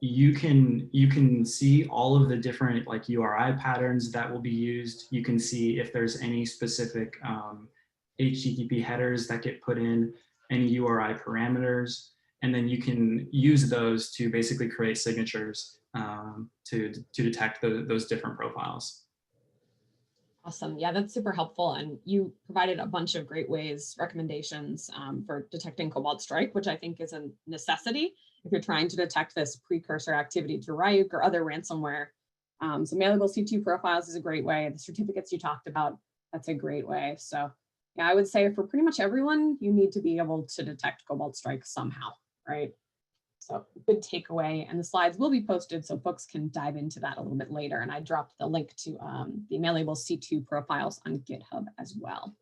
You can see all of the different like URI patterns that will be used. You can see if there's any specific HTTP headers that get put in, any URI parameters, and then you can use those to basically create signatures to detect those different profiles. Awesome. Yeah, that's super helpful. And you provided a bunch of great recommendations for detecting Cobalt Strike, which I think is a necessity if you're trying to detect this precursor activity to Ryuk or other ransomware. So malleable C2 profiles is a great way. The certificates you talked about, that's a great way. So yeah, I would say for pretty much everyone, you need to be able to detect Cobalt Strike somehow, right? So good takeaway, and the slides will be posted so folks can dive into that a little bit later. And I dropped the link to the malleable C2 profiles on GitHub as well.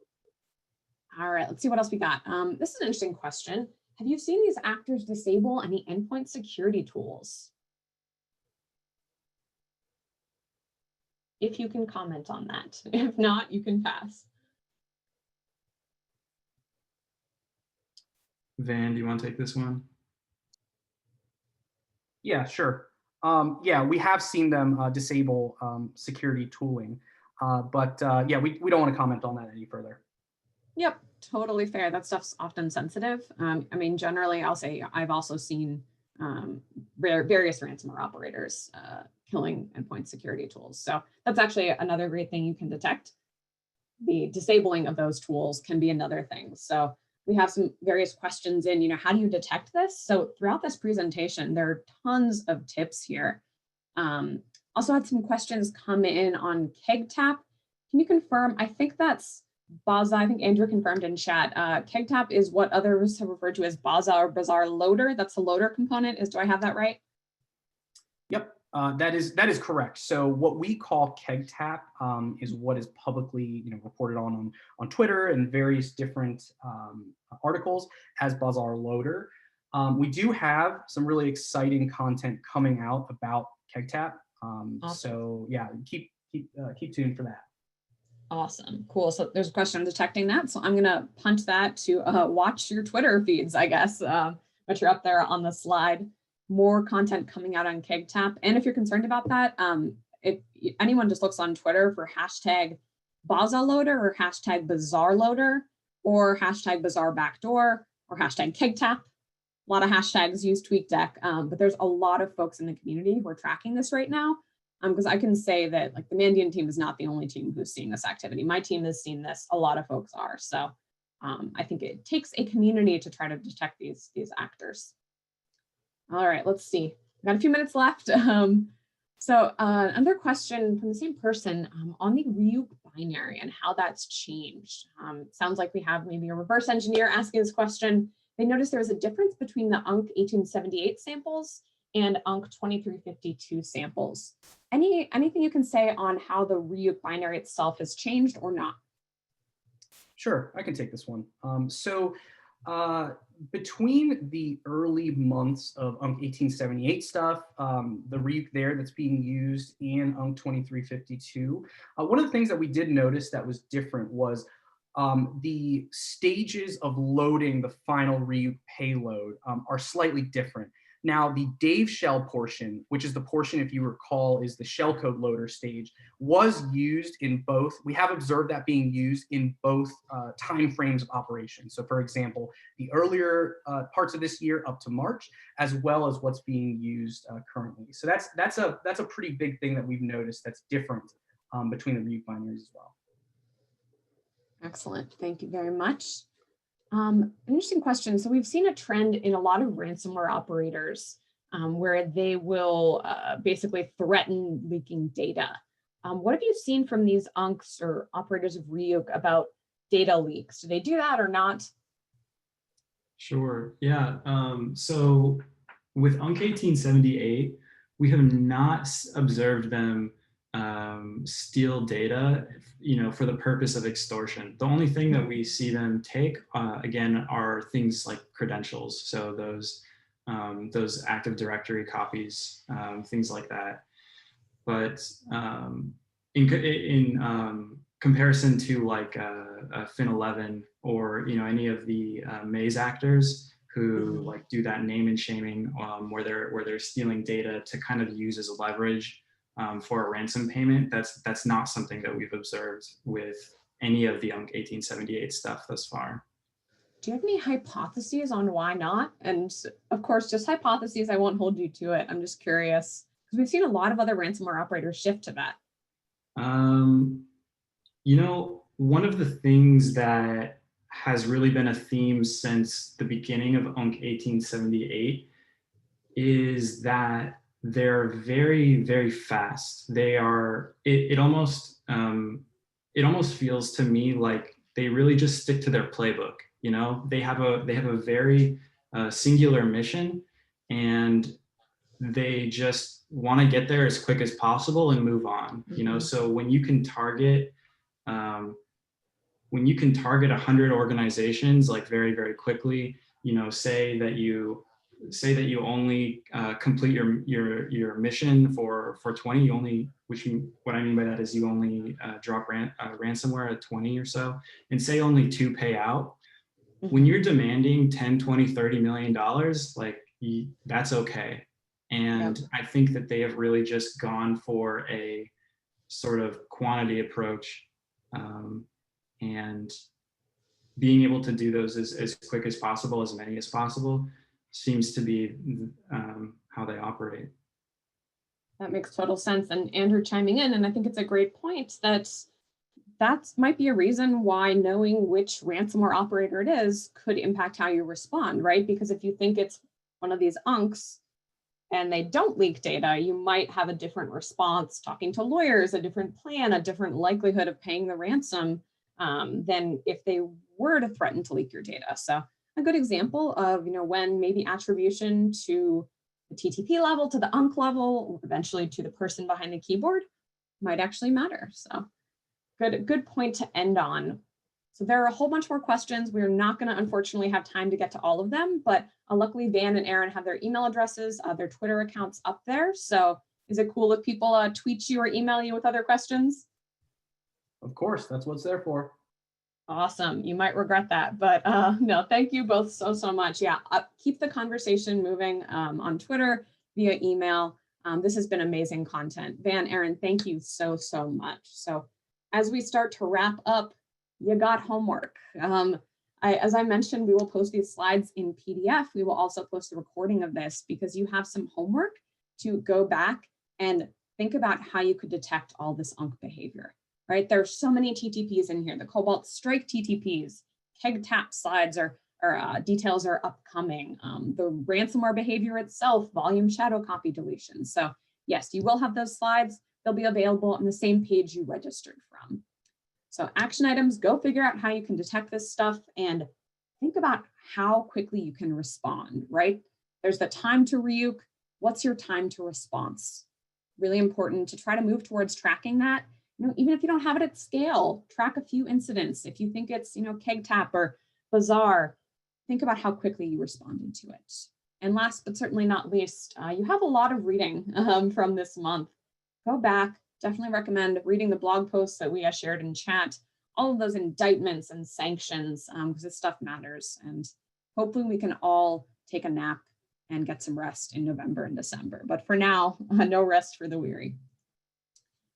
All right, let's see what else we got. This is an interesting question. Have you seen these actors disable any endpoint security tools? If you can comment on that. If not, you can pass. Van, do you want to take this one? Yeah, sure. Yeah, we have seen them disable security tooling, but yeah, we don't want to comment on that any further. Yep, totally fair. That stuff's often sensitive. I mean, generally, I'll say I've also seen various ransomware operators killing endpoint security tools. So that's actually another great thing you can detect. The disabling of those tools can be another thing. So we have some various questions in, how do you detect this? So throughout this presentation, there are tons of tips here. Also had some questions come in on KegTap. Can you confirm? I think that's Baza. I think Andrew confirmed in chat. KegTap is what others have referred to as Baza or Bazaar loader. That's the loader component. Do I have that right? Yep, that is correct. So what we call KegTap is what is publicly reported on Twitter and various different articles as Bazaar loader. We do have some really exciting content coming out about KegTap. Awesome. So yeah, keep tuned for that. Awesome, cool. So there's a question on detecting that. So I'm gonna punt that to watch your Twitter feeds, I guess, but you're up there on the slide. More content coming out on KegTap. And if you're concerned about that, if anyone just looks on Twitter for hashtag BazaLoader or hashtag BazaarLoader or hashtag BazaarBackdoor or hashtag KegTap. A lot of hashtags use TweetDeck, but there's a lot of folks in the community who are tracking this right now. Because I can say that like the Mandiant team is not the only team who's seeing this activity. My team has seen this. A lot of folks are. So I think it takes a community to try to detect these actors. All right, let's see. We've got a few minutes left. So another question from the same person on the Ryuk binary and how that's changed. Sounds like we have maybe a reverse engineer asking this question. They noticed there was a difference between the UNC1878 samples and UNC2352 samples. Anything you can say on how the Ryuk binary itself has changed or not? Sure, I can take this one. Between the early months of UNC1878 stuff, the Ryuk there that's being used in UNC2352, one of the things that we did notice that was different was the stages of loading the final Ryuk payload are slightly different. Now, the Dave shell portion, which is the portion, if you recall, is the shellcode loader stage, was used in both. We have observed that being used in both timeframes of operation. So, for example, the earlier parts of this year up to March, as well as what's being used currently. So that's a pretty big thing that we've noticed that's different between the Ryuk binaries as well. Excellent. Thank you very much. Interesting question. So we've seen a trend in a lot of ransomware operators where they will basically threaten leaking data. What have you seen from these UNCs or operators of Ryuk about data leaks? Do they do that or not? Sure. Yeah. So with UNC1878, we have not observed them steal data, for the purpose of extortion. The only thing that we see them take, again, are things like credentials. So those Active Directory copies, things like that. But in comparison to like Fin11 or any of the Maze actors who like do that name and shaming, where they're stealing data to kind of use as a leverage for a ransom payment, that's not something that we've observed with any of the UNC1878 stuff thus far. Do you have any hypotheses on why not? And of course, just hypotheses, I won't hold you to it. I'm just curious, because we've seen a lot of other ransomware operators shift to that. One of the things that has really been a theme since the beginning of UNC1878 is that they're very, very fast. They are, it almost feels to me like they really just stick to their playbook. They have a very singular mission, and they just want to get there as quick as possible and move on. So when you can target 100 organizations like very, very quickly, say that you only complete your mission for 20, what I mean by that is you only drop ransomware at 20 or so, and say only 2 pay out. When you're demanding 10, 20, $30 million, like that's okay. And I think that they have really just gone for a sort of quantity approach, and being able to do those as quick as possible, as many as possible, seems to be how they operate. That makes total sense. And Andrew chiming in, and I think it's a great point that might be a reason why knowing which ransomware operator it is could impact how you respond, right? Because if you think it's one of these UNCs and they don't leak data, you might have a different response, talking to lawyers, a different plan, a different likelihood of paying the ransom than if they were to threaten to leak your data. So a good example of, when maybe attribution to the TTP level, to the UNC level, eventually to the person behind the keyboard might actually matter. So good point to end on. So there are a whole bunch more questions. We're not going to unfortunately have time to get to all of them, but luckily Van and Aaron have their email addresses, their Twitter accounts up there. So is it cool if people tweet you or email you with other questions? Of course, that's what it's there for. Awesome. You might regret that, but no, thank you both so much. Yeah, keep the conversation moving on Twitter, via email. This has been amazing content. Van, Aaron, thank you so much. So as we start to wrap up, you got homework. As I mentioned, we will post these slides in PDF. We will also post a recording of this because you have some homework to go back and think about how you could detect all this UNC behavior, right? There's so many TTPs in here. The Cobalt Strike TTPs, keg tap slides or details are upcoming. The ransomware behavior itself, volume shadow copy deletion. So yes, you will have those slides. They'll be available on the same page you registered from. So action items, go figure out how you can detect this stuff and think about how quickly you can respond, right? There's the time to RYUK. What's your time to response? Really important to try to move towards tracking that. Even if you don't have it at scale, track a few incidents. If you think it's, keg tap or bazaar, think about how quickly you responded to it. And last but certainly not least, you have a lot of reading from this month. Go back. Definitely recommend reading the blog posts that we shared in chat, all of those indictments and sanctions, because this stuff matters. And hopefully we can all take a nap and get some rest in November and December. But for now, no rest for the weary.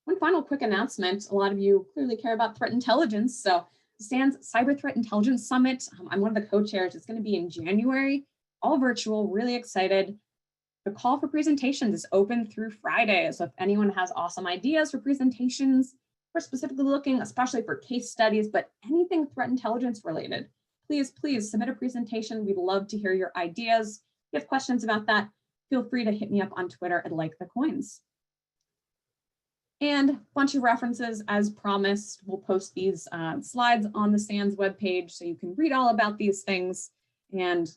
One final quick announcement. A lot of you clearly care about threat intelligence. So SANS Cyber Threat Intelligence Summit, I'm one of the co-chairs. It's going to be in January, all virtual, really excited. The call for presentations is open through Friday. So if anyone has awesome ideas for presentations, we're specifically looking, especially for case studies, but anything threat intelligence related, please submit a presentation. We'd love to hear your ideas. If you have questions about that, feel free to hit me up on Twitter at LikeTheCoins. And a bunch of references as promised. We'll post these slides on the SANS webpage so you can read all about these things and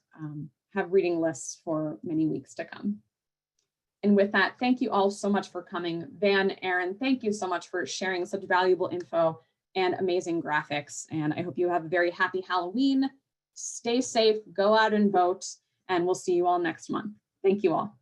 have reading lists for many weeks to come. And with that, thank you all so much for coming. Van, Aaron, thank you so much for sharing such valuable info and amazing graphics. And I hope you have a very happy Halloween. Stay safe, go out and vote, and we'll see you all next month. Thank you all.